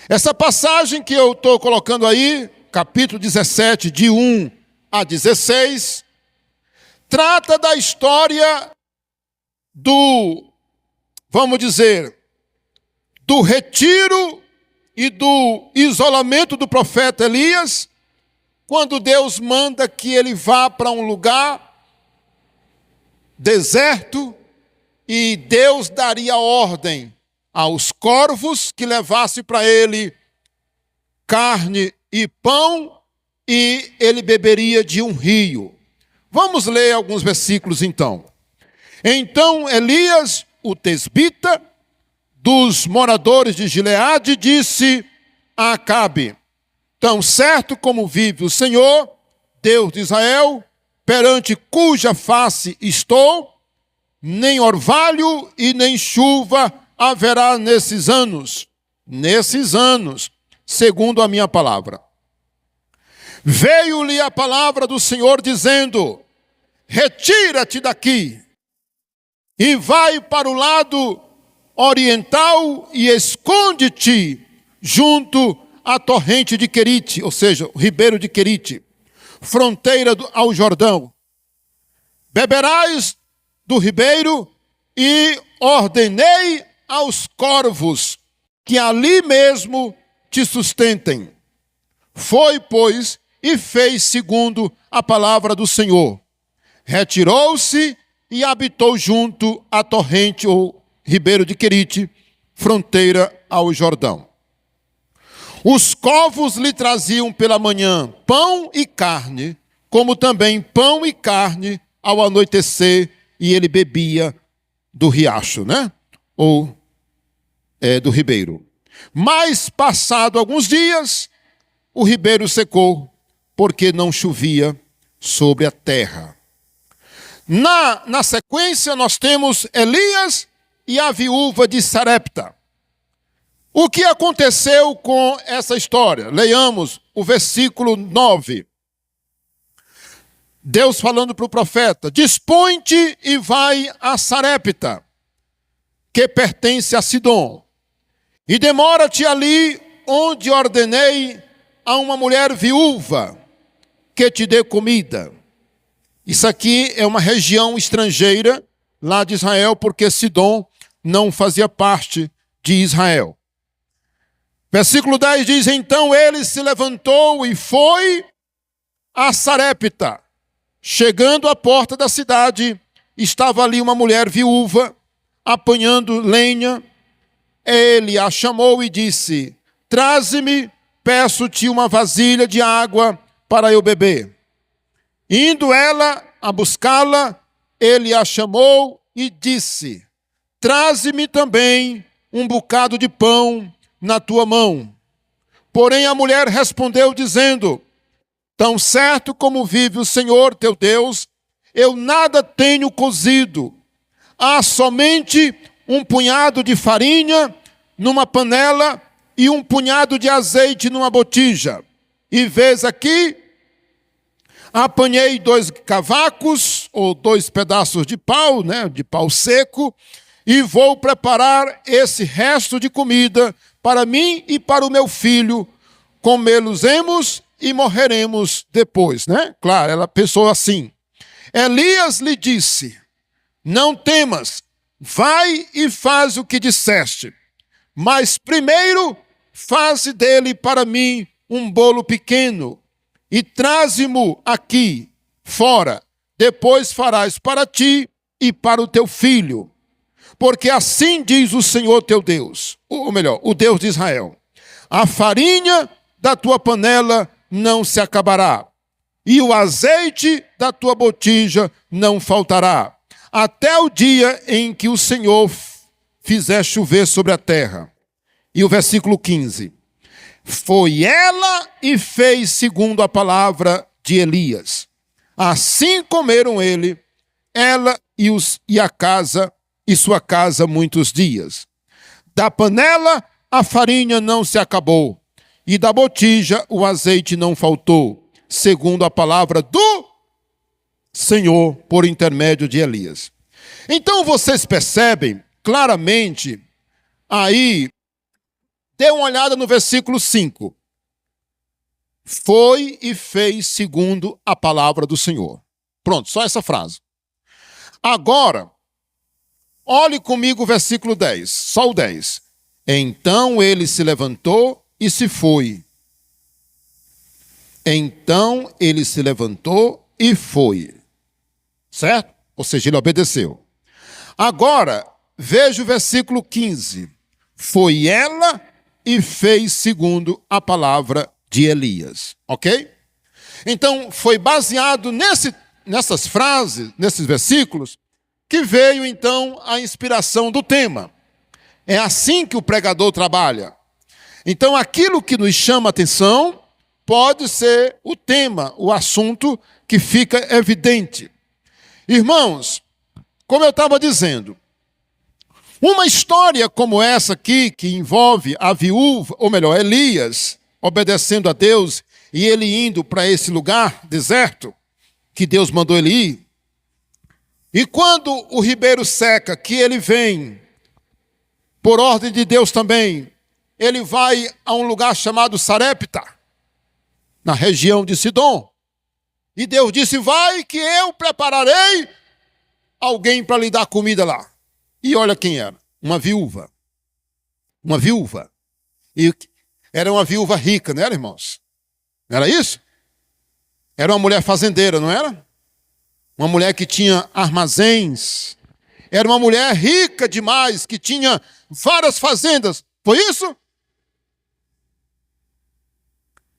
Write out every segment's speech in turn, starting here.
Essa passagem que eu estou colocando aí, capítulo 17, de 1 a 16, trata da história vamos dizer, do retiro e do isolamento do profeta Elias, quando Deus manda que ele vá para um lugar deserto e Deus daria ordem aos corvos que levasse para ele carne e pão e ele beberia de um rio. Vamos ler alguns versículos então. Então Elias, o tesbita, dos moradores de Gileade, disse a Acabe: tão certo como vive o Senhor, Deus de Israel, perante cuja face estou, nem orvalho e nem chuva haverá nesses anos, segundo a minha palavra. Veio-lhe a palavra do Senhor dizendo: retira-te daqui e vai para o lado oriental e esconde-te junto à torrente de Querite, ou seja, o ribeiro de Querite, fronteira ao Jordão. Beberás do ribeiro e ordenei aos corvos que ali mesmo te sustentem. Foi, pois, e fez segundo a palavra do Senhor. Retirou-se e habitou junto à torrente ou ribeiro de Querite, fronteira ao Jordão. Os corvos lhe traziam pela manhã pão e carne, como também pão e carne ao anoitecer, e ele bebia do riacho, ou do ribeiro. Mas, passado alguns dias, o ribeiro secou, porque não chovia sobre a terra. Na sequência, nós temos Elias e a viúva de Sarepta. O que aconteceu com essa história? Leiamos o versículo 9. Deus falando para o profeta: dispõe-te e vai a Sarepta, que pertence a Sidom, e demora-te ali onde ordenei a uma mulher viúva que te dê comida. Isso aqui é uma região estrangeira lá de Israel, porque Sidom não fazia parte de Israel. Versículo 10 diz: então ele se levantou e foi a Sarepta. Chegando à porta da cidade, estava ali uma mulher viúva, apanhando lenha. Ele a chamou e disse: traze-me, peço-te uma vasilha de água para eu beber. Indo ela a buscá-la, ele a chamou e disse: traze-me também um bocado de pão na tua mão. Porém a mulher respondeu dizendo: tão certo como vive o Senhor teu Deus, eu nada tenho cozido. Há somente um punhado de farinha numa panela e um punhado de azeite numa botija. E vês aqui, apanhei 2 cavacos, ou 2 pedaços de pau, de pau seco, e vou preparar esse resto de comida para mim e para o meu filho. Comê-los-emos e morreremos depois, Claro, ela pensou assim. Elias lhe disse: não temas, vai e faz o que disseste, mas primeiro faze dele para mim um bolo pequeno e traze-mo aqui fora. Depois farás para ti e para o teu filho. Porque assim diz o Senhor teu Deus, ou melhor, o Deus de Israel: a farinha da tua panela não se acabará, e o azeite da tua botija não faltará, até o dia em que o Senhor fizer chover sobre a terra. E o versículo 15. Foi ela e fez segundo a palavra de Elias. Assim comeram ela e a casa e sua casa muitos dias. Da panela a farinha não se acabou, e da botija o azeite não faltou, segundo a palavra do Senhor por intermédio de Elias. Então vocês percebem claramente aí Dê uma olhada no versículo 5. Foi e fez segundo a palavra do Senhor. Pronto, só essa frase. Agora, olhe comigo o versículo 10, só o 10. Então ele se levantou e se foi. Então ele se levantou e foi. Certo? Ou seja, ele obedeceu. Agora, veja o versículo 15. Foi ela e fez segundo a palavra de Elias. Ok? Então, foi baseado nessas frases, nesses versículos, que veio, então, a inspiração do tema. É assim que o pregador trabalha. Então, aquilo que nos chama a atenção pode ser o tema, o assunto que fica evidente. Irmãos, como eu estava dizendo, uma história como essa aqui, que envolve a viúva, ou melhor, Elias, obedecendo a Deus e ele indo para esse lugar deserto, que Deus mandou ele ir. E quando o ribeiro seca, que ele vem, por ordem de Deus também, ele vai a um lugar chamado Sarepta, na região de Sidom. E Deus disse, vai que eu prepararei alguém para lhe dar comida lá. E olha quem era, uma viúva. Uma viúva. E era uma viúva rica, não era, irmãos? Não era isso? Era uma mulher fazendeira, não era? Uma mulher que tinha armazéns. Era uma mulher rica demais, que tinha várias fazendas. Foi isso?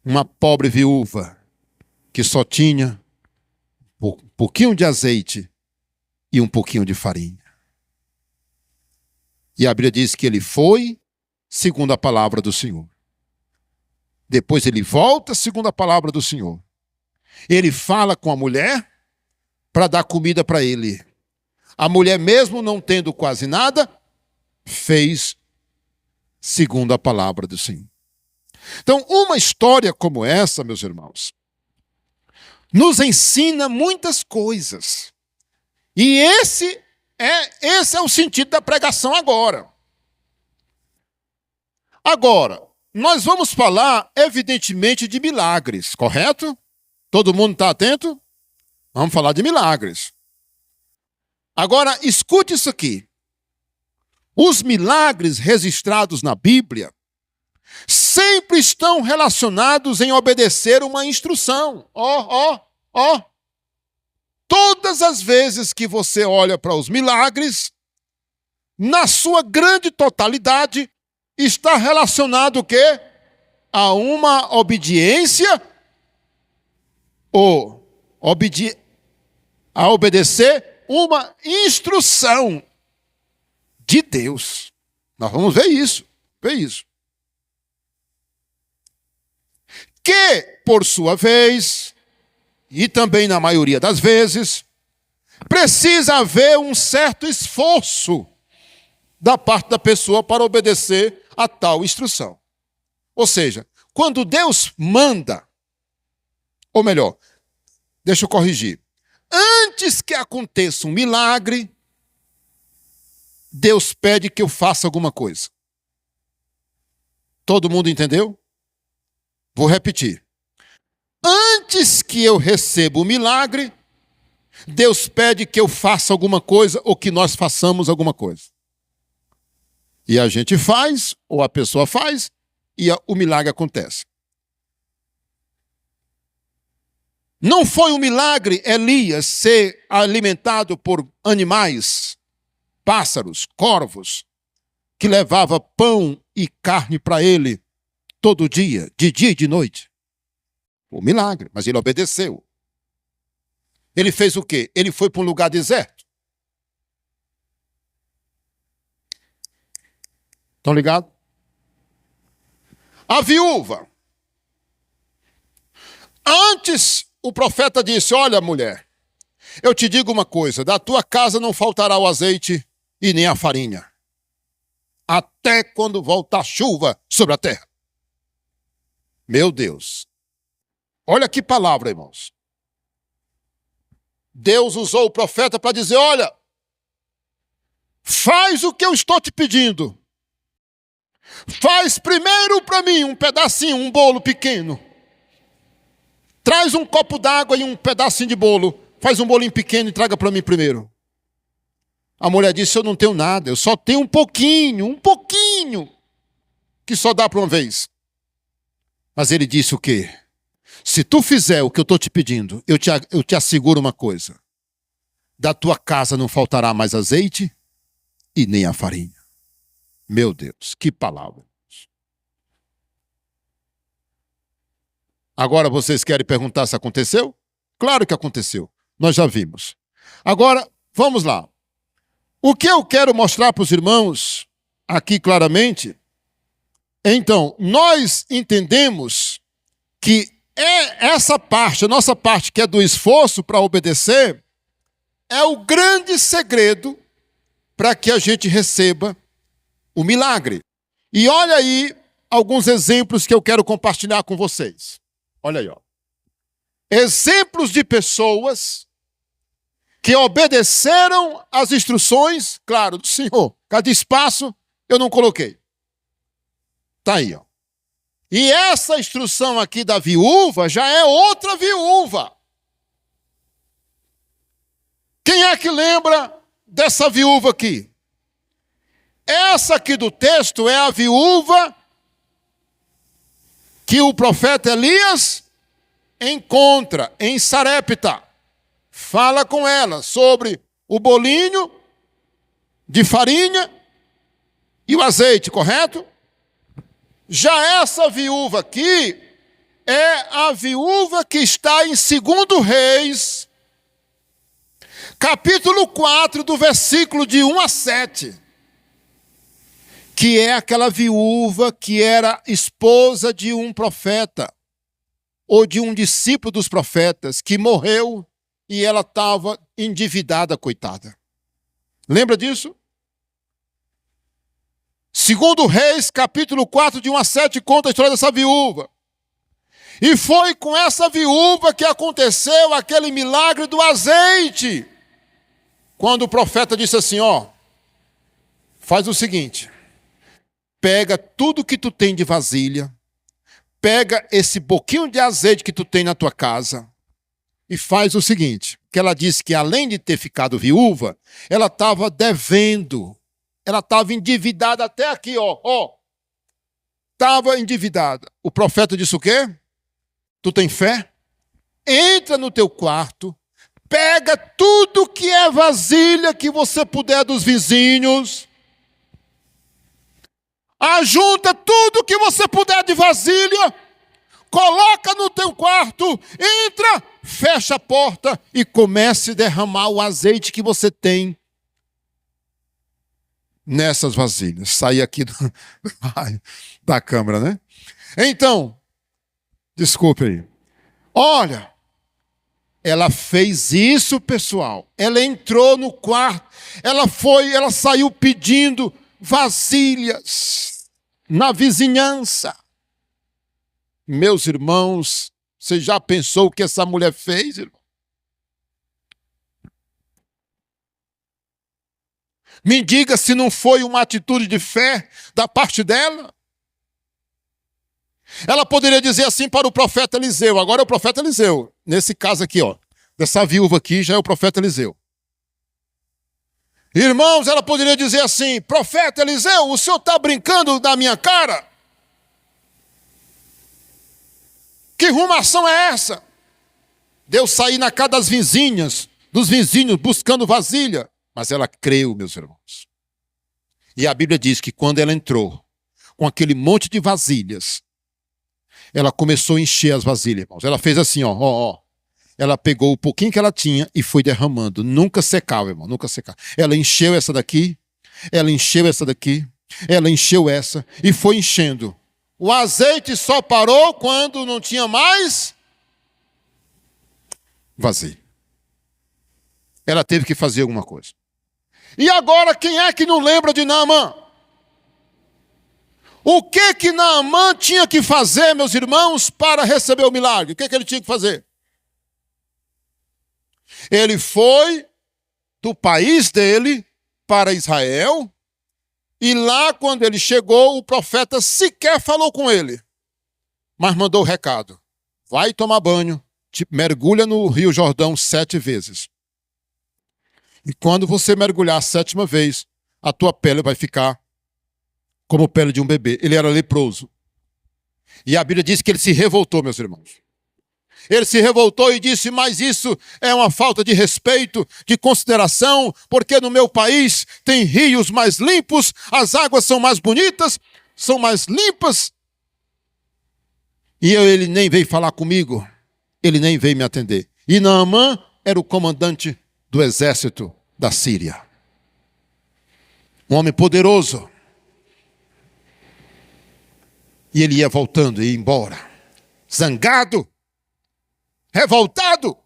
Uma pobre viúva que só tinha um pouquinho de azeite e um pouquinho de farinha. E a Bíblia diz que ele foi segundo a palavra do Senhor. Depois ele volta segundo a palavra do Senhor. Ele fala com a mulher para dar comida para ele. A mulher, mesmo não tendo quase nada, fez segundo a palavra do Senhor. Então, uma história como essa, meus irmãos, nos ensina muitas coisas. E esse é o sentido da pregação agora. Agora, nós vamos falar, evidentemente, de milagres, correto? Todo mundo está atento? Vamos falar de milagres. Agora, escute isso aqui. Os milagres registrados na Bíblia sempre estão relacionados em obedecer uma instrução. Todas as vezes que você olha para os milagres, na sua grande totalidade, está relacionado o quê? A uma obediência ou a obedecer uma instrução de Deus. Nós vamos ver isso. Que, por sua vez, e também na maioria das vezes, precisa haver um certo esforço da parte da pessoa para obedecer a tal instrução. Ou seja, quando Deus manda, ou melhor, deixa eu corrigir, antes que aconteça um milagre, Deus pede que eu faça alguma coisa. Todo mundo entendeu? Vou repetir. Antes que eu receba o milagre, Deus pede que eu faça alguma coisa ou que nós façamos alguma coisa. E a gente faz, ou a pessoa faz, e o milagre acontece. Não foi um milagre Elias ser alimentado por animais, pássaros, corvos, que levava pão e carne para ele todo dia, de dia e de noite. Um milagre, mas ele obedeceu. Ele fez o quê? Ele foi para um lugar deserto. Estão ligados? A viúva. Antes, o profeta disse, olha, mulher, eu te digo uma coisa, da tua casa não faltará o azeite e nem a farinha, até quando voltar a chuva sobre a terra. Meu Deus. Olha que palavra, irmãos. Deus usou o profeta para dizer, olha, faz o que eu estou te pedindo. Faz primeiro para mim um pedacinho, um bolo pequeno. Traz um copo d'água e um pedacinho de bolo. Faz um bolinho pequeno e traga para mim primeiro. A mulher disse, eu não tenho nada, eu só tenho um pouquinho, que só dá para uma vez. Mas ele disse o quê? Se tu fizer o que eu estou te pedindo, eu te asseguro uma coisa. Da tua casa não faltará mais azeite e nem a farinha. Meu Deus, que palavra. Agora vocês querem perguntar se aconteceu? Claro que aconteceu. Nós já vimos. Agora, vamos lá. O que eu quero mostrar para os irmãos aqui claramente, então, nós entendemos que essa parte, a nossa parte que é do esforço para obedecer, é o grande segredo para que a gente receba o milagre. E olha aí alguns exemplos que eu quero compartilhar com vocês. Olha aí, ó. Exemplos de pessoas que obedeceram às instruções, claro, do Senhor. Cada espaço eu não coloquei. Está aí, ó. E essa instrução aqui da viúva já é outra viúva. Quem é que lembra dessa viúva aqui? Essa aqui do texto é a viúva que o profeta Elias encontra em Sarepta. Fala com ela sobre o bolinho de farinha e o azeite, correto? Já essa viúva aqui é a viúva que está em 2 Reis, capítulo 4, do versículo de 1 a 7. Que é aquela viúva que era esposa de um profeta, ou de um discípulo dos profetas, que morreu e ela estava endividada, coitada. Lembra disso? 2 Reis, capítulo 4, de 1 a 7, conta a história dessa viúva. E foi com essa viúva que aconteceu aquele milagre do azeite. Quando o profeta disse assim, ó, faz o seguinte, pega tudo que tu tem de vasilha, pega esse pouquinho de azeite que tu tem na tua casa e faz o seguinte, que ela disse que além de ter ficado viúva, ela estava devendo. Ela estava endividada até aqui, ó. Estava endividada. O profeta disse o quê? Tu tem fé? Entra no teu quarto, pega tudo que é vasilha que você puder dos vizinhos, ajunta tudo que você puder de vasilha, coloca no teu quarto, entra, fecha a porta e comece a derramar o azeite que você tem nessas vasilhas. Saí aqui da câmera, né? Então, desculpe aí. Olha, ela fez isso, pessoal. Ela entrou no quarto, ela saiu pedindo vasilhas na vizinhança. Meus irmãos, você já pensou o que essa mulher fez, irmão? Me diga se não foi uma atitude de fé da parte dela. Ela poderia dizer assim para o profeta Eliseu. Agora é o profeta Eliseu. Nesse caso aqui, ó. Dessa viúva aqui já é o profeta Eliseu. Irmãos, ela poderia dizer assim, profeta Eliseu, o senhor está brincando da minha cara? Que rumação é essa? De eu sair na casa das vizinhas, dos vizinhos, buscando vasilha. Mas ela creu, meus irmãos. E a Bíblia diz que quando ela entrou com aquele monte de vasilhas, ela começou a encher as vasilhas, irmãos. Ela fez assim, ó. Ela pegou o pouquinho que ela tinha e foi derramando. Nunca secava, irmão, nunca secava. Ela encheu essa daqui, ela encheu essa daqui, ela encheu essa e foi enchendo. O azeite só parou quando não tinha mais vazio. Ela teve que fazer alguma coisa. E agora, quem é que não lembra de Naamã? O que Naamã tinha que fazer, meus irmãos, para receber o milagre? O que ele tinha que fazer? Ele foi do país dele para Israel E lá, quando ele chegou, o profeta sequer falou com ele, mas mandou o recado: vai tomar banho, mergulha no Rio Jordão 7 vezes. E quando você mergulhar a 7ª vez, a tua pele vai ficar como pele de um bebê. Ele era leproso. E a Bíblia diz que ele se revoltou, meus irmãos. Ele se revoltou e disse: mas isso é uma falta de respeito, de consideração, porque no meu país tem rios mais limpos, as águas são mais bonitas, são mais limpas. E ele nem veio falar comigo, ele nem veio me atender. E Naamã era o comandante do exército da Síria. Um homem poderoso. E ele ia voltando, ia embora, zangado, revoltado.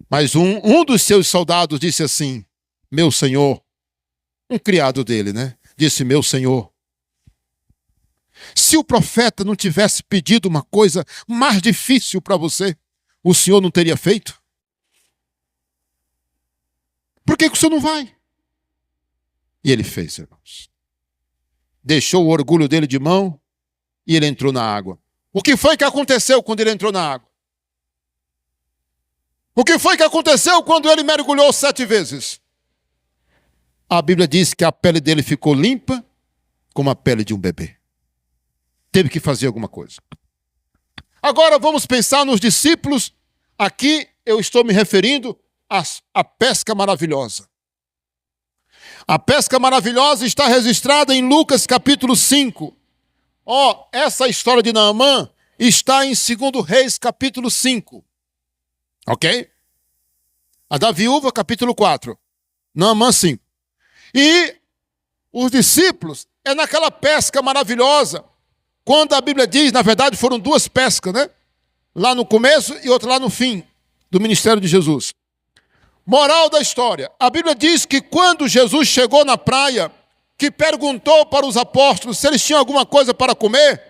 Mas um dos seus soldados disse assim: meu senhor, um criado dele, né? Disse: meu senhor, se o profeta não tivesse pedido uma coisa mais difícil para você, o senhor não teria feito? Por que o senhor não vai? E ele fez, irmãos. Deixou o orgulho dele de mão e ele entrou na água. O que foi que aconteceu quando ele entrou na água? O que foi que aconteceu quando ele mergulhou 7 vezes? A Bíblia diz que a pele dele ficou limpa como a pele de um bebê. Teve que fazer alguma coisa. Agora vamos pensar nos discípulos. Aqui eu estou me referindo à pesca maravilhosa. A pesca maravilhosa está registrada em Lucas capítulo 5. Essa história de Naamã está em 2 Reis capítulo 5. Ok? A da viúva capítulo 4. Naamã 5. E os discípulos é naquela pesca maravilhosa. Quando a Bíblia diz, na verdade foram 2 pescas, né? Lá no começo e outra lá no fim do ministério de Jesus. Moral da história, a Bíblia diz que quando Jesus chegou na praia, que perguntou para os apóstolos se eles tinham alguma coisa para comer,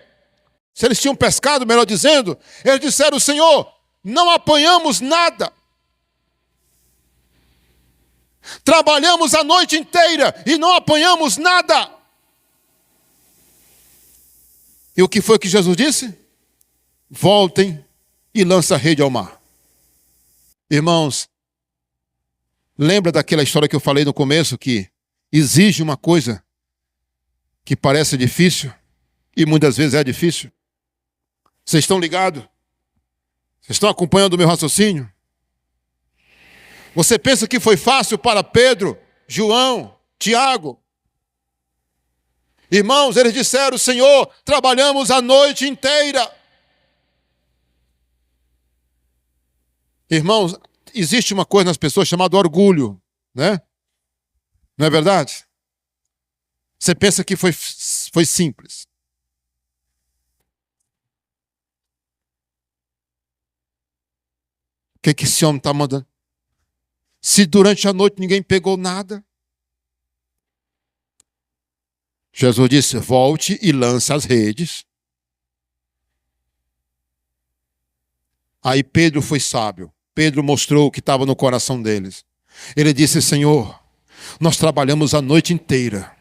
se eles tinham pescado, melhor dizendo, eles disseram: Senhor, não apanhamos nada. Trabalhamos a noite inteira e não apanhamos nada. E o que foi que Jesus disse? Voltem e lancem a rede ao mar. Irmãos, lembra daquela história que eu falei no começo, que exige uma coisa que parece difícil e muitas vezes é difícil? Vocês estão ligados? Vocês estão acompanhando o meu raciocínio? Você pensa que foi fácil para Pedro, João, Tiago? Irmãos, eles disseram: Senhor, trabalhamos a noite inteira. Irmãos, existe uma coisa nas pessoas chamada orgulho, né? Não é verdade? Você pensa que foi simples. O que esse homem está mandando? Se durante a noite ninguém pegou nada, Jesus disse: volte e lance as redes. Aí Pedro foi sábio. Pedro mostrou o que estava no coração deles. Ele disse: Senhor, nós trabalhamos a noite inteira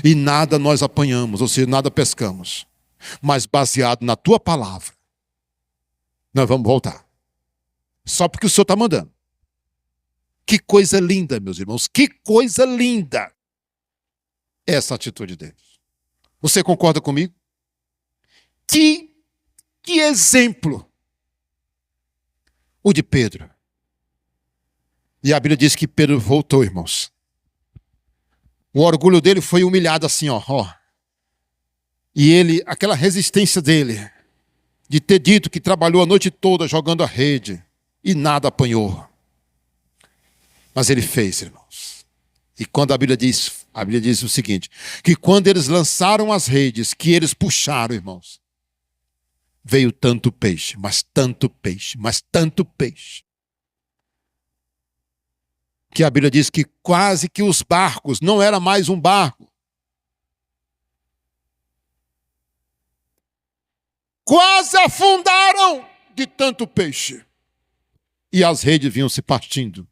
e nada nós apanhamos, ou seja, nada pescamos. Mas baseado na tua palavra, nós vamos voltar. Só porque o Senhor está mandando. Que coisa linda, meus irmãos, que coisa linda essa atitude deles. Você concorda comigo? Que exemplo o de Pedro. E a Bíblia diz que Pedro voltou, irmãos. O orgulho dele foi humilhado assim, ó. E ele, aquela resistência dele, de ter dito que trabalhou a noite toda jogando a rede e nada apanhou. Mas ele fez, irmãos. E quando a Bíblia diz o seguinte, que quando eles lançaram as redes, que eles puxaram, irmãos, veio tanto peixe, mas tanto peixe, mas tanto peixe, que a Bíblia diz que quase que os barcos, não era mais um barco, quase afundaram de tanto peixe. E as redes vinham se partindo,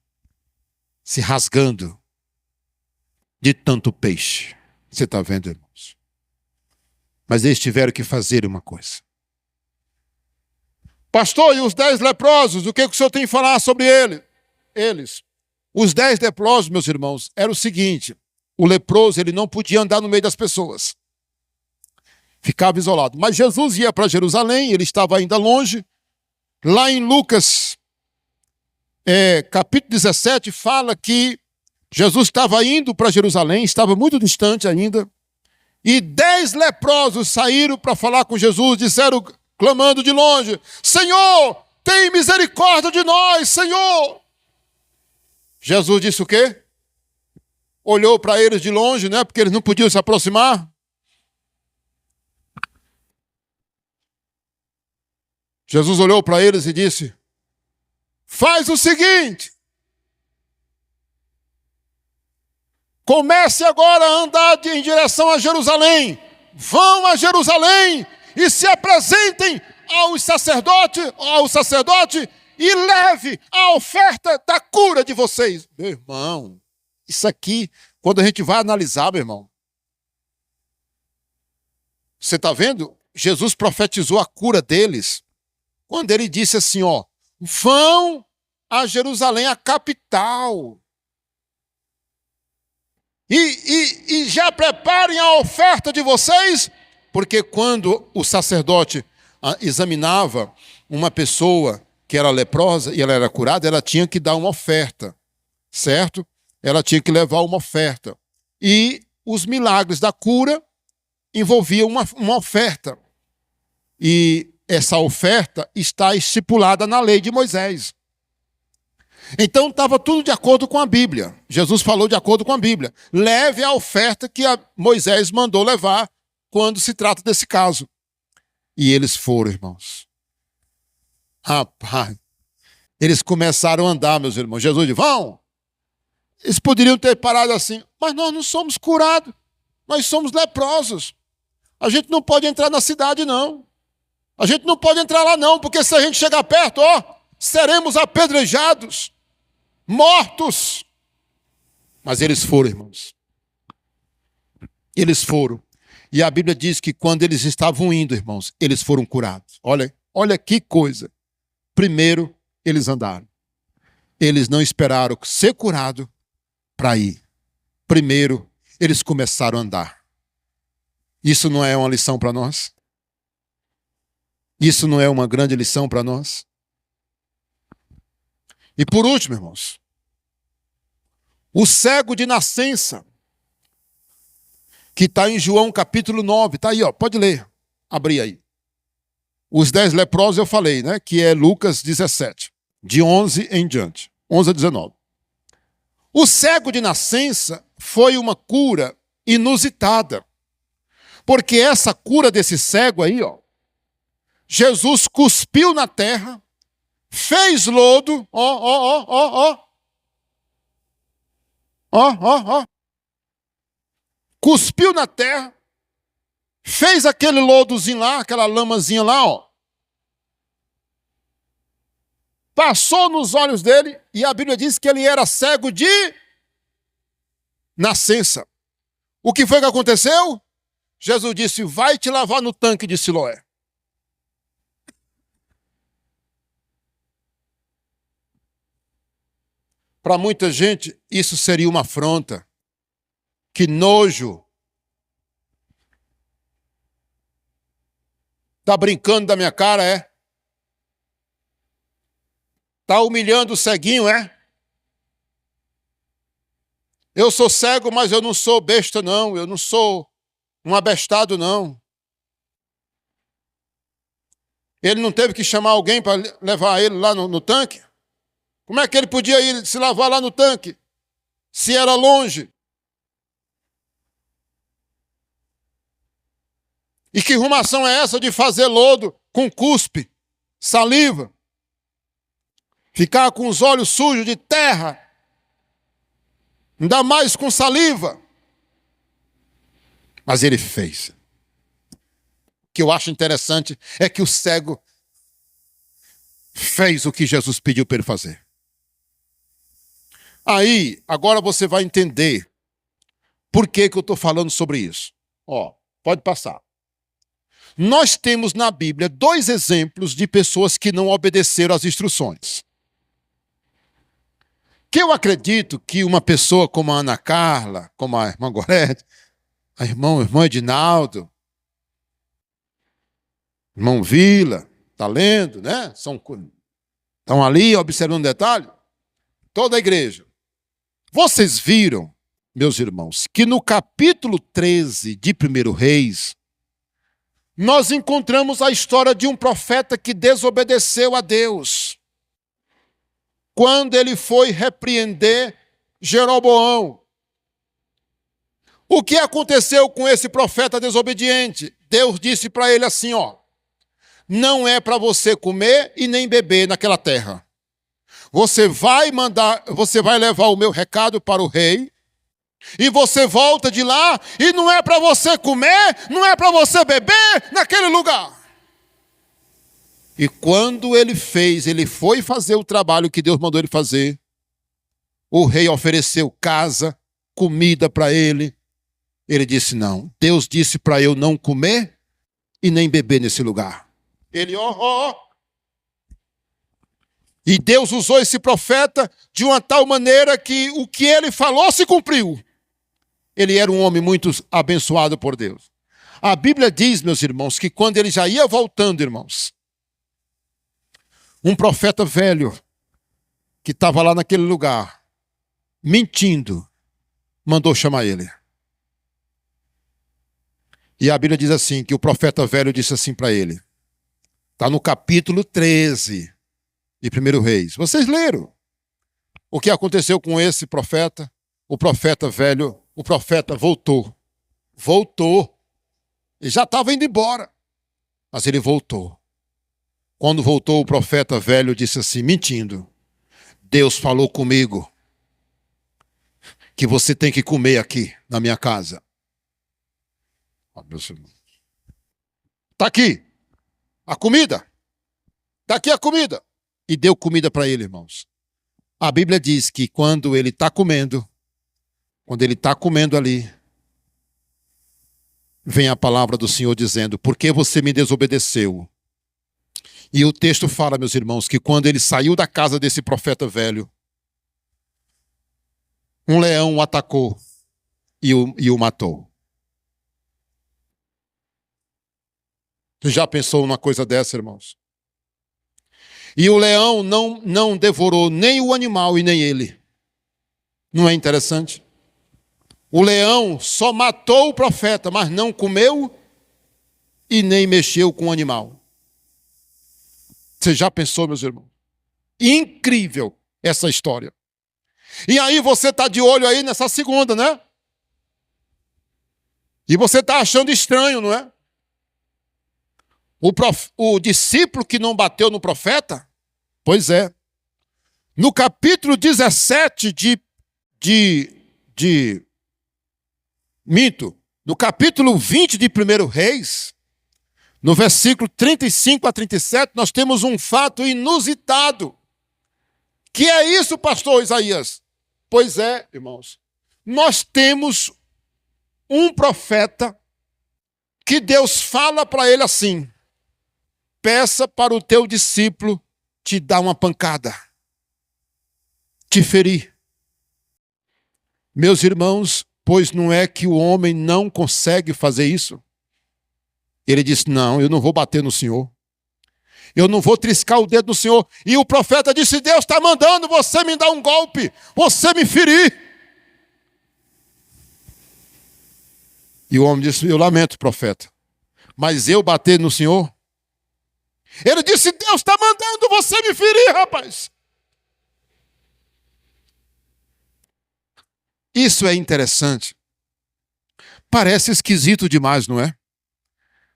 se rasgando. de tanto peixe. Você está vendo, irmãos? Mas eles tiveram que fazer uma coisa. Pastor, e os 10 leprosos, o que o senhor tem a falar sobre eles? Os 10 leprosos, meus irmãos, era o seguinte: o leproso ele não podia andar no meio das pessoas. Ficava isolado. Mas Jesus ia para Jerusalém, ele estava ainda longe. Lá em Lucas, capítulo 17, fala que Jesus estava indo para Jerusalém, estava muito distante ainda. E 10 leprosos saíram para falar com Jesus, disseram, clamando de longe: Senhor, tem misericórdia de nós, Senhor. Jesus disse o quê? Olhou para eles de longe, né? Porque eles não podiam se aproximar. Jesus olhou para eles e disse: faz o seguinte, comece agora a andar em direção a Jerusalém. Vão a Jerusalém e se apresentem ao sacerdote e leve a oferta da cura de vocês. Meu irmão, isso aqui, quando a gente vai analisar, meu irmão, você está vendo? Jesus profetizou a cura deles quando ele disse assim, ó, vão a Jerusalém, a capital, e já preparem a oferta de vocês, porque quando o sacerdote examinava uma pessoa que era leprosa e ela era curada, ela tinha que dar uma oferta, certo? Ela tinha que levar uma oferta. E os milagres da cura envolviam uma oferta. E essa oferta está estipulada na lei de Moisés. Então estava tudo de acordo com a Bíblia. Jesus falou de acordo com a Bíblia. Leve a oferta que Moisés mandou levar quando se trata desse caso. E eles foram, irmãos. Rapaz, eles começaram a andar, meus irmãos. Jesus disse, vão. Eles poderiam ter parado assim, mas nós não somos curados. Nós somos leprosos. A gente não pode entrar na cidade, não. A gente não pode entrar lá, não, porque se a gente chegar perto, seremos apedrejados, mortos. Mas eles foram, irmãos. Eles foram. E a Bíblia diz que quando eles estavam indo, irmãos, eles foram curados. Olha que coisa. Primeiro, eles andaram. Eles não esperaram ser curado para ir. Primeiro, eles começaram a andar. Isso não é uma lição para nós? Isso não é uma grande lição para nós? E por último, irmãos, o cego de nascença, que está em João capítulo 9, está aí, pode ler, abrir aí. Os 10 leprosos eu falei, né, que é Lucas 17, de 11 em diante, 11 a 19. O cego de nascença foi uma cura inusitada, porque essa cura desse cego aí, Jesus cuspiu na terra, fez lodo, cuspiu na terra, fez aquele lodozinho lá, aquela lamazinha lá, passou nos olhos dele, e a Bíblia diz que ele era cego de nascença. O que foi que aconteceu? Jesus disse, vai te lavar no tanque de Siloé. Para muita gente, isso seria uma afronta. Que nojo. Está brincando da minha cara, é? Está humilhando o ceguinho, é? Eu sou cego, mas eu não sou besta, não. Eu não sou um abestado, não. Ele não teve que chamar alguém para levar ele lá no tanque? Como é que ele podia ir se lavar lá no tanque, se era longe? E que arrumação é essa de fazer lodo com cuspe, saliva? Ficar com os olhos sujos de terra, ainda mais com saliva. Mas ele fez. O que eu acho interessante é que o cego fez o que Jesus pediu para ele fazer. Aí, agora você vai entender Por que eu estou falando sobre isso? Pode passar. Nós temos na Bíblia 2 exemplos de pessoas que não obedeceram às instruções. Que eu acredito que uma pessoa como a Ana Carla, como a irmã Gorete, a irmã Edinaldo, irmão Vila, está lendo, né? Estão ali observando um detalhe. Toda a igreja. Vocês viram, meus irmãos, que no capítulo 13 de 1 Reis, nós encontramos a história de um profeta que desobedeceu a Deus. Quando ele foi repreender Jeroboão. O que aconteceu com esse profeta desobediente? Deus disse para ele assim, não é para você comer e nem beber naquela terra. Você vai levar o meu recado para o rei, e você volta de lá, e não é para você comer, não é para você beber naquele lugar. E quando ele foi fazer o trabalho que Deus mandou ele fazer, o rei ofereceu casa, comida para ele. Ele disse não. Deus disse para eu não comer e nem beber nesse lugar. Ele, E Deus usou esse profeta de uma tal maneira que o que ele falou se cumpriu. Ele era um homem muito abençoado por Deus. A Bíblia diz, meus irmãos, que quando ele já ia voltando, irmãos, um profeta velho que estava lá naquele lugar, mentindo, mandou chamar ele. E a Bíblia diz assim, que o profeta velho disse assim para ele. Está no capítulo 13 de 1 Reis. Vocês leram o que aconteceu com esse profeta? O profeta velho, o profeta voltou. Ele já estava indo embora, mas ele voltou. Quando voltou, o profeta velho disse assim, mentindo. Deus falou comigo que você tem que comer aqui na minha casa. Está aqui a comida. Está aqui a comida. E deu comida para ele, irmãos. A Bíblia diz que quando ele está comendo ali, vem a palavra do Senhor dizendo, por que você me desobedeceu? E o texto fala, meus irmãos, que quando ele saiu da casa desse profeta velho, um leão o atacou e o matou. Você já pensou numa coisa dessa, irmãos? E o leão não devorou nem o animal e nem ele. Não é interessante? O leão só matou o profeta, mas não comeu e nem mexeu com o animal. Você já pensou, meus irmãos? Incrível essa história. E aí você está de olho aí nessa segunda, né? E você está achando estranho, não é? O discípulo que não bateu no profeta? Pois é. No capítulo 17 no capítulo 20 de 1 Reis, no versículo 35 a 37, nós temos um fato inusitado. Que é isso, pastor Isaías? Pois é, irmãos. Nós temos um profeta que Deus fala para ele assim, peça para o teu discípulo te dar uma pancada, te ferir. Meus irmãos, pois não é que o homem não consegue fazer isso? Ele disse, não, eu não vou bater no Senhor. Eu não vou triscar o dedo no Senhor. E o profeta disse, Deus está mandando você me dar um golpe, você me ferir. E o homem disse, eu lamento, profeta, mas eu bater no Senhor? Ele disse, Deus está mandando você me ferir, rapaz. Isso é interessante. Parece esquisito demais, não é?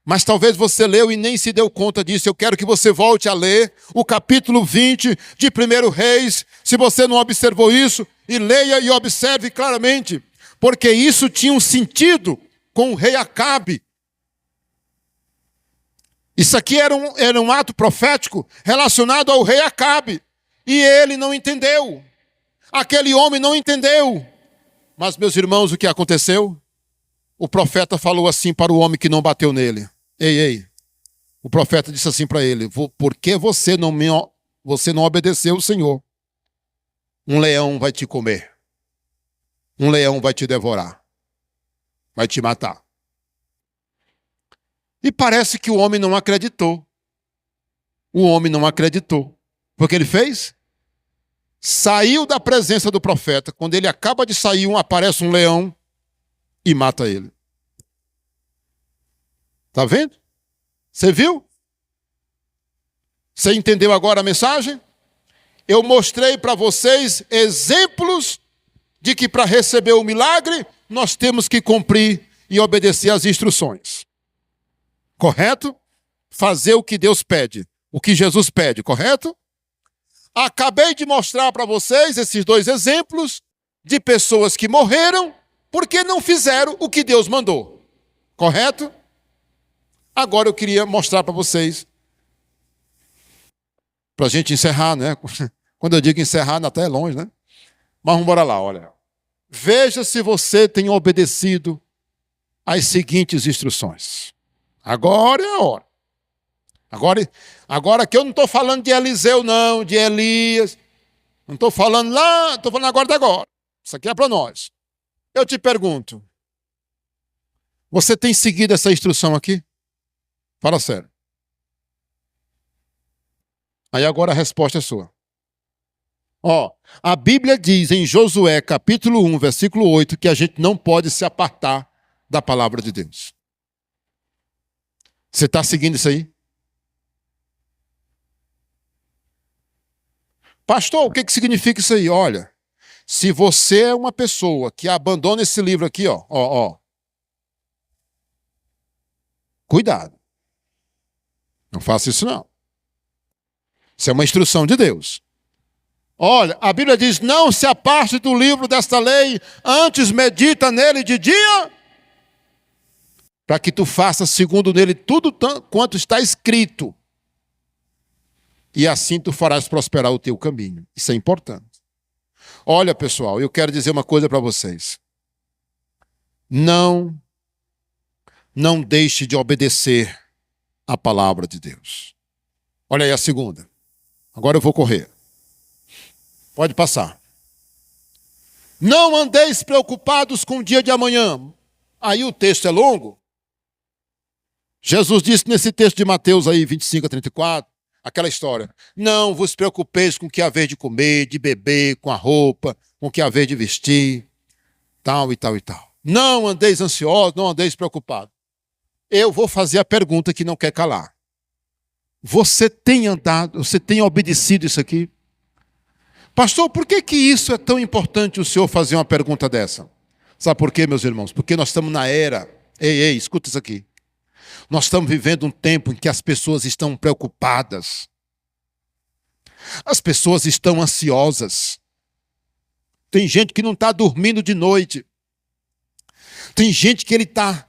Mas talvez você leu e nem se deu conta disso. Eu quero que você volte a ler o capítulo 20 de 1 Reis, se você não observou isso, e leia e observe claramente, porque isso tinha um sentido com o rei Acabe. Isso aqui era um ato profético relacionado ao rei Acabe, e ele não entendeu. Aquele homem não entendeu. Mas, meus irmãos, o que aconteceu? O profeta falou assim para o homem que não bateu nele. Ei. O profeta disse assim para ele: por que você não obedeceu o Senhor? Um leão vai te comer. Um leão vai te devorar. Vai te matar. E parece que o homem não acreditou. O homem não acreditou. O que ele fez? Saiu da presença do profeta. Quando ele acaba de sair, aparece um leão e mata ele. Está vendo? Você viu? Você entendeu agora a mensagem? Eu mostrei para vocês exemplos de que para receber o milagre, nós temos que cumprir e obedecer às instruções. Correto? Fazer o que Deus pede, o que Jesus pede, correto? Acabei de mostrar para vocês esses dois exemplos de pessoas que morreram porque não fizeram o que Deus mandou. Correto? Agora eu queria mostrar para vocês, para a gente encerrar, né? Quando eu digo encerrar, até é longe, né? Mas vamos embora lá, olha. Veja se você tem obedecido às seguintes instruções. Agora é a hora. Agora que eu não estou falando de Eliseu, não, de Elias. Não estou falando lá, estou falando agora de agora. Isso aqui é para nós. Eu te pergunto, você tem seguido essa instrução aqui? Fala sério. Aí agora a resposta é sua. A Bíblia diz em Josué, capítulo 1, versículo 8, que a gente não pode se apartar da palavra de Deus. Você está seguindo isso aí? Pastor, o que significa isso aí? Olha, se você é uma pessoa que abandona esse livro aqui, cuidado. Não faça isso não. Isso é uma instrução de Deus. Olha, a Bíblia diz, não se aparte do livro desta lei, antes medita nele de dia, para que tu faças segundo nele tudo quanto está escrito. E assim tu farás prosperar o teu caminho. Isso é importante. Olha, pessoal, eu quero dizer uma coisa para vocês. Não deixe de obedecer a palavra de Deus. Olha aí a segunda. Agora eu vou correr. Pode passar. Não andeis preocupados com o dia de amanhã. Aí o texto é longo. Jesus disse nesse texto de Mateus aí, 25 a 34, aquela história. Não vos preocupeis com o que haver de comer, de beber, com a roupa, com o que haver de vestir, tal e tal e tal. Não andeis ansiosos, não andeis preocupados. Eu vou fazer a pergunta que não quer calar. Você tem andado, você tem obedecido isso aqui? Pastor, por que isso é tão importante o senhor fazer uma pergunta dessa? Sabe por quê, meus irmãos? Porque nós estamos na era... Ei, escuta isso aqui. Nós estamos vivendo um tempo em que as pessoas estão preocupadas. As pessoas estão ansiosas. Tem gente que não está dormindo de noite. Tem gente que ele tá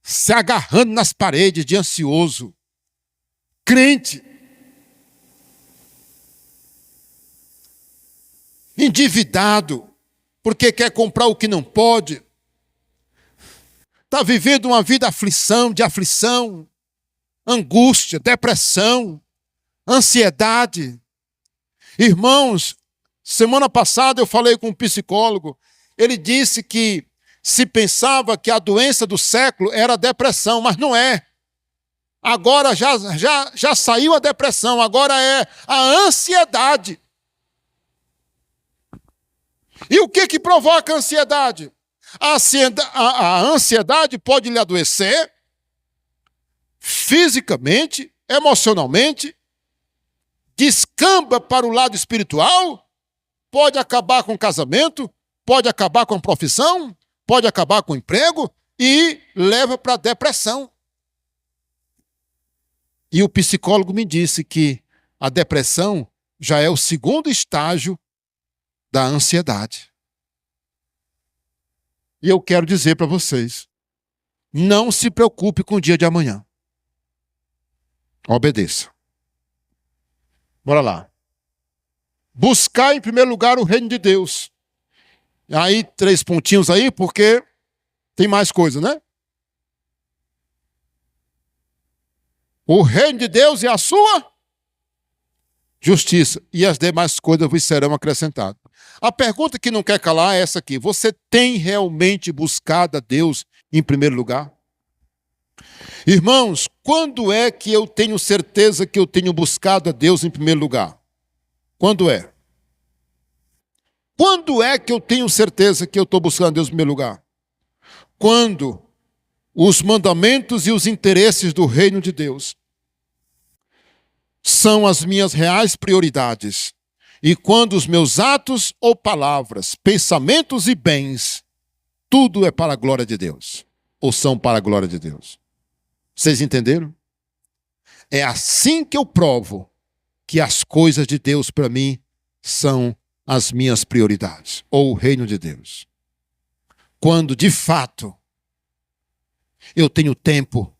se agarrando nas paredes de ansioso. Crente. Endividado, porque quer comprar o que não pode. Está vivendo uma vida de aflição, angústia, depressão, ansiedade. Irmãos, semana passada eu falei com um psicólogo, ele disse que se pensava que a doença do século era a depressão, mas não é. Agora já saiu a depressão, agora é a ansiedade. E o que provoca a ansiedade? A ansiedade pode lhe adoecer fisicamente, emocionalmente, descamba para o lado espiritual, pode acabar com o casamento, pode acabar com a profissão, pode acabar com o emprego e leva para a depressão. E o psicólogo me disse que a depressão já é o segundo estágio da ansiedade. E eu quero dizer para vocês, não se preocupe com o dia de amanhã. Obedeça. Bora lá. Buscar em primeiro lugar o reino de Deus Aí, 3 pontinhos aí, porque tem mais coisa, né? O reino de Deus e a sua justiça, e as demais coisas vos serão acrescentadas. A pergunta que não quer calar é essa aqui: você tem realmente buscado a Deus em primeiro lugar? Irmãos, quando é que eu tenho certeza que eu tenho buscado a Deus em primeiro lugar? Quando é? Quando é que eu tenho certeza que eu estou buscando a Deus em primeiro lugar? Quando os mandamentos e os interesses do reino de Deus são as minhas reais prioridades. E quando os meus atos ou palavras, pensamentos e bens, tudo é para a glória de Deus, ou são para a glória de Deus. Vocês entenderam? É assim que eu provo que as coisas de Deus para mim são as minhas prioridades, ou o reino de Deus. Quando, de fato, eu tenho tempo,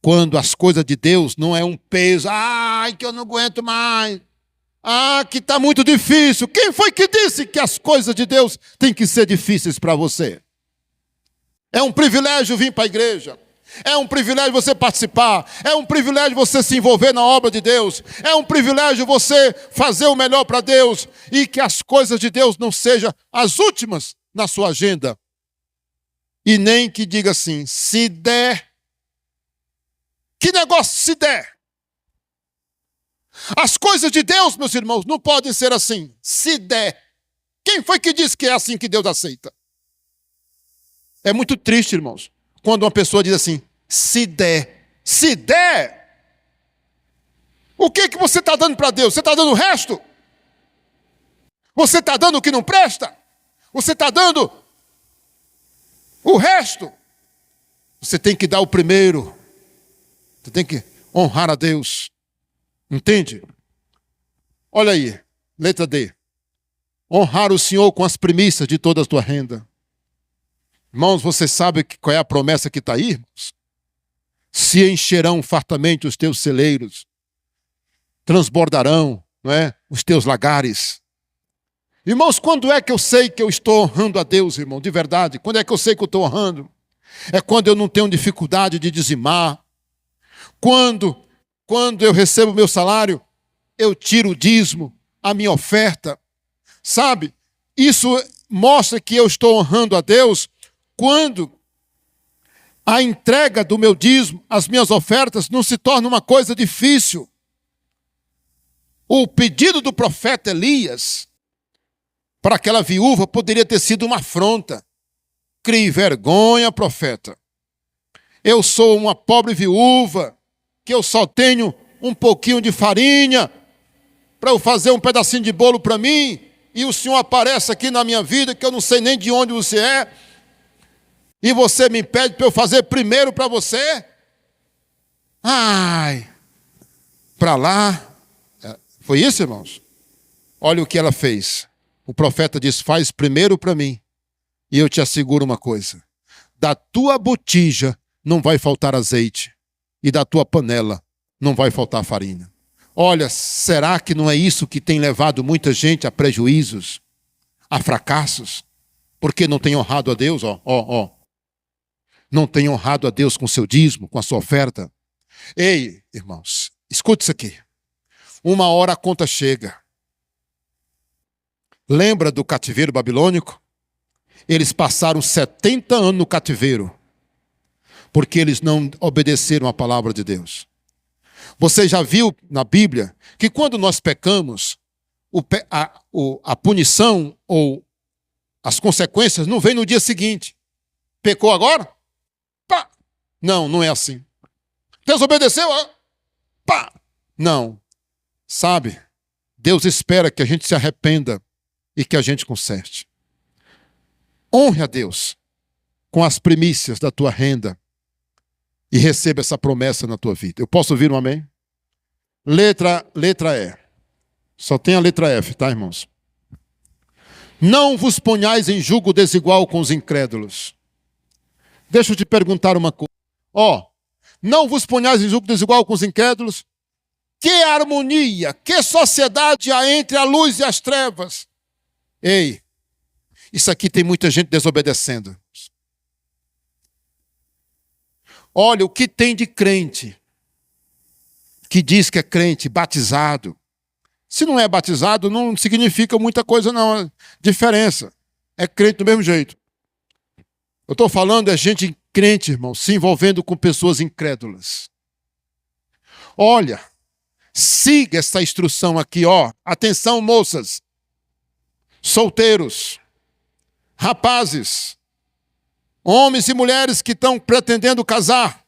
quando as coisas de Deus não é um peso, ai, que eu não aguento mais, que está muito difícil. Quem foi que disse que as coisas de Deus têm que ser difíceis para você? É um privilégio vir para a igreja. É um privilégio você participar, é um privilégio você se envolver na obra de Deus, é um privilégio você fazer o melhor para Deus e que as coisas de Deus não sejam as últimas na sua agenda. E nem que diga assim, se der. Que negócio se der? As coisas de Deus, meus irmãos, não podem ser assim, se der. Quem foi que disse que é assim que Deus aceita? É muito triste, irmãos, quando uma pessoa diz assim, se der. Se der, o que você está dando para Deus? Você está dando o resto? Você está dando o que não presta? Você está dando o resto? Você tem que dar o primeiro. Você tem que honrar a Deus. Entende? Olha aí, letra D. Honrar o Senhor com as primícias de toda a tua renda. Irmãos, você sabe qual é a promessa que está aí, irmãos? Se encherão fartamente os teus celeiros, transbordarão, não é, os teus lagares. Irmãos, quando é que eu sei que eu estou honrando a Deus, irmão? De verdade, quando é que eu sei que eu estou honrando? É quando eu não tenho dificuldade de dizimar. Quando eu recebo meu salário, eu tiro o dízimo, a minha oferta. Sabe? Isso mostra que eu estou honrando a Deus quando a entrega do meu dízimo, as minhas ofertas, não se torna uma coisa difícil. O pedido do profeta Elias para aquela viúva poderia ter sido uma afronta. Crie vergonha, profeta. Eu sou uma pobre viúva, que eu só tenho um pouquinho de farinha para eu fazer um pedacinho de bolo para mim, e o Senhor aparece aqui na minha vida, que eu não sei nem de onde você é, e você me pede para eu fazer primeiro para você? Ai, para lá. Foi isso, irmãos? Olha o que ela fez. O profeta diz, faz primeiro para mim, e eu te asseguro uma coisa, da tua botija não vai faltar azeite, e da tua panela não vai faltar farinha. Olha, será que não é isso que tem levado muita gente a prejuízos, a fracassos? Porque não tem honrado a Deus, não tem honrado a Deus com seu dízimo, com a sua oferta. Ei, irmãos, escute isso aqui. Uma hora a conta chega. Lembra do cativeiro babilônico? Eles passaram 70 anos no cativeiro, porque eles não obedeceram à palavra de Deus. Você já viu na Bíblia que quando nós pecamos, a punição ou as consequências não vêm no dia seguinte. Pecou agora? Pá! Não, não é assim. Desobedeceu? Pá! Não. Sabe, Deus espera que a gente se arrependa e que a gente conserte. Honre a Deus com as primícias da tua renda e receba essa promessa na tua vida. Eu posso ouvir um amém? Letra E. Só tem a letra F, tá, irmãos? Não vos ponhais em julgo desigual com os incrédulos. Deixa eu te perguntar uma coisa. Não vos ponhais em julgo desigual com os incrédulos? Que harmonia, que sociedade há entre a luz e as trevas? Ei, Isso aqui tem muita gente desobedecendo. Olha, o que tem de crente que diz que é crente, batizado. Se não é batizado, não significa muita coisa não. Diferença. É crente do mesmo jeito. Eu estou falando é gente crente, irmão, se envolvendo com pessoas incrédulas. Olha, siga essa instrução aqui, ó. Atenção, moças, solteiros, rapazes, homens e mulheres que estão pretendendo casar.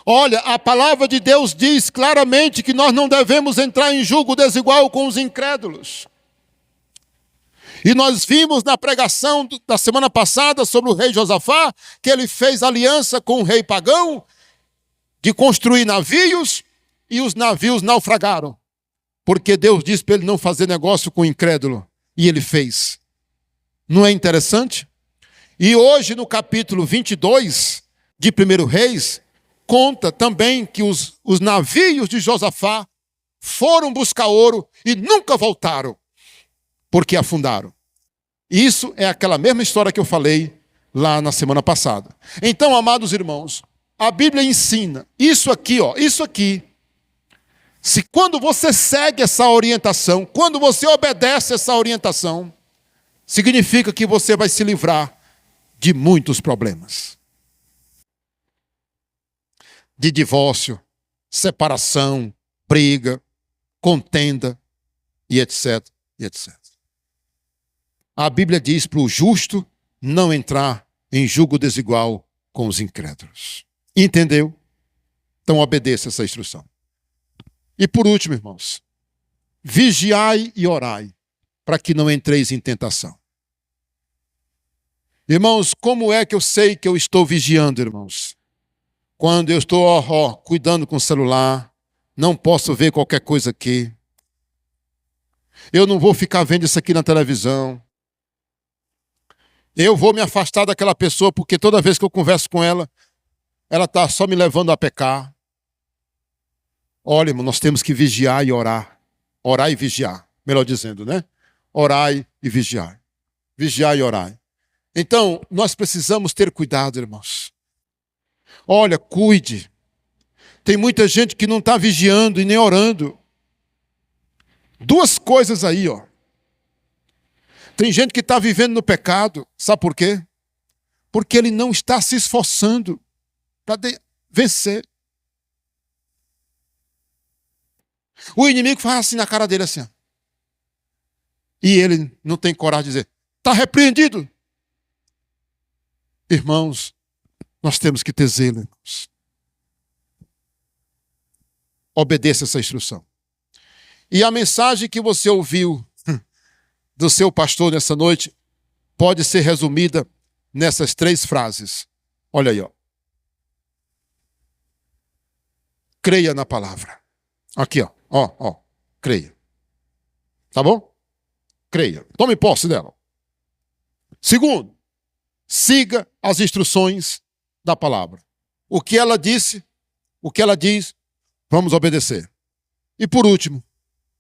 Olha, a palavra de Deus diz claramente que nós não devemos entrar em julgo desigual com os incrédulos. E nós vimos na pregação da semana passada sobre o rei Josafá, que ele fez aliança com o rei pagão de construir navios, e os navios naufragaram. Porque Deus disse para ele não fazer negócio com o incrédulo, e ele fez. Não é interessante? E hoje no capítulo 22 de 1 Reis, conta também que os navios de Josafá foram buscar ouro e nunca voltaram, porque afundaram. Isso é aquela mesma história que eu falei lá na semana passada. Então, amados irmãos, a Bíblia ensina isso aqui, ó, isso aqui. Se quando você segue essa orientação, quando você obedece essa orientação, significa que você vai se livrar de muitos problemas. De divórcio, separação, briga, contenda e etc, e etc. A Bíblia diz para o justo não entrar em julgo desigual com os incrédulos. Entendeu? Então obedeça essa instrução. E por último, irmãos, vigiai e orai, para que não entreis em tentação. Irmãos, como é que eu sei que eu estou vigiando, irmãos? Quando eu estou cuidando com o celular, não posso ver qualquer coisa aqui. Eu não vou ficar vendo isso aqui na televisão. Eu vou me afastar daquela pessoa, porque toda vez que eu converso com ela, ela está só me levando a pecar. Olha, irmão, nós temos que vigiar e orar. Orar e vigiar, melhor dizendo, né? Orai e vigiar. Vigiar e orar. Então, nós precisamos ter cuidado, irmãos. Olha, cuide. Tem muita gente que não está vigiando e nem orando. Duas coisas aí, ó. Tem gente que está vivendo no pecado. Sabe por quê? Porque ele não está se esforçando para vencer. O inimigo faz assim na cara dele, assim. Ó. E ele não tem coragem de dizer, está repreendido. Irmãos, nós temos que ter zelo, irmãos. Obedeça essa instrução. E a mensagem que você ouviu do seu pastor nessa noite pode ser resumida nessas 3 frases. Olha aí, ó. Creia na palavra. Aqui, ó. Ó, creia. Tá bom? Creia. Tome posse dela. Segundo, siga as instruções da palavra. O que ela disse, o que ela diz, vamos obedecer. E por último,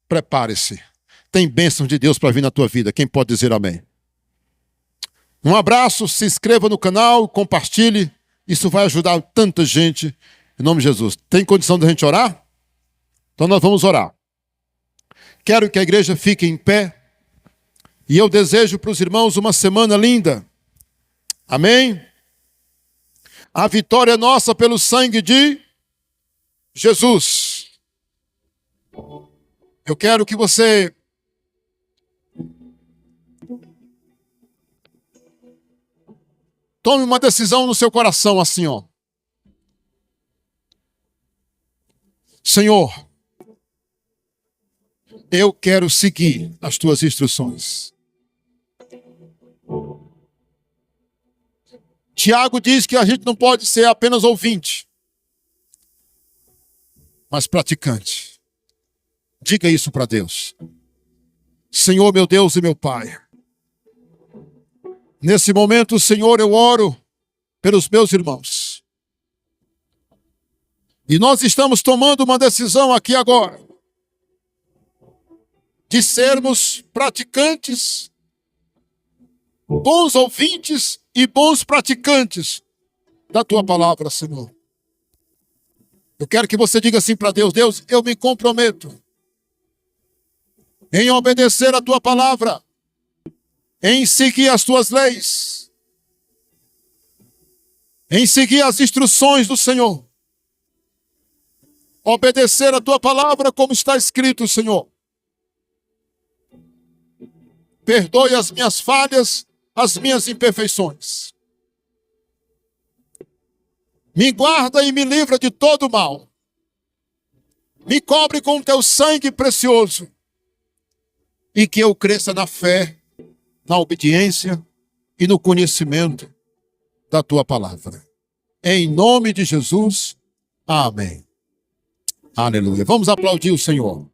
prepare-se. Tem bênção de Deus para vir na tua vida. Quem pode dizer amém? Um abraço, se inscreva no canal, compartilhe. Isso vai ajudar tanta gente. Em nome de Jesus. Tem condição de a gente orar? Então nós vamos orar. Quero que a igreja fique em pé. E eu desejo para os irmãos uma semana linda. Amém? A vitória é nossa pelo sangue de Jesus. Eu quero que você tome uma decisão no seu coração assim, ó. Senhor, eu quero seguir as tuas instruções. Tiago diz que a gente não pode ser apenas ouvinte, mas praticante. Diga isso para Deus. Senhor, meu Deus e meu Pai. Nesse momento, Senhor, eu oro pelos meus irmãos. E nós estamos tomando uma decisão aqui agora. de sermos praticantes, bons ouvintes e bons praticantes da tua palavra, Senhor. Eu quero que você diga assim para Deus: Deus, eu me comprometo em obedecer a tua palavra, em seguir as tuas leis, em seguir as instruções do Senhor, obedecer a tua palavra como está escrito, Senhor. Perdoe as minhas falhas, as minhas imperfeições. Me guarda e me livra de todo mal. Me cobre com o teu sangue precioso. E que eu cresça na fé, na obediência e no conhecimento da tua palavra. Em nome de Jesus, amém. Aleluia. Vamos aplaudir o Senhor.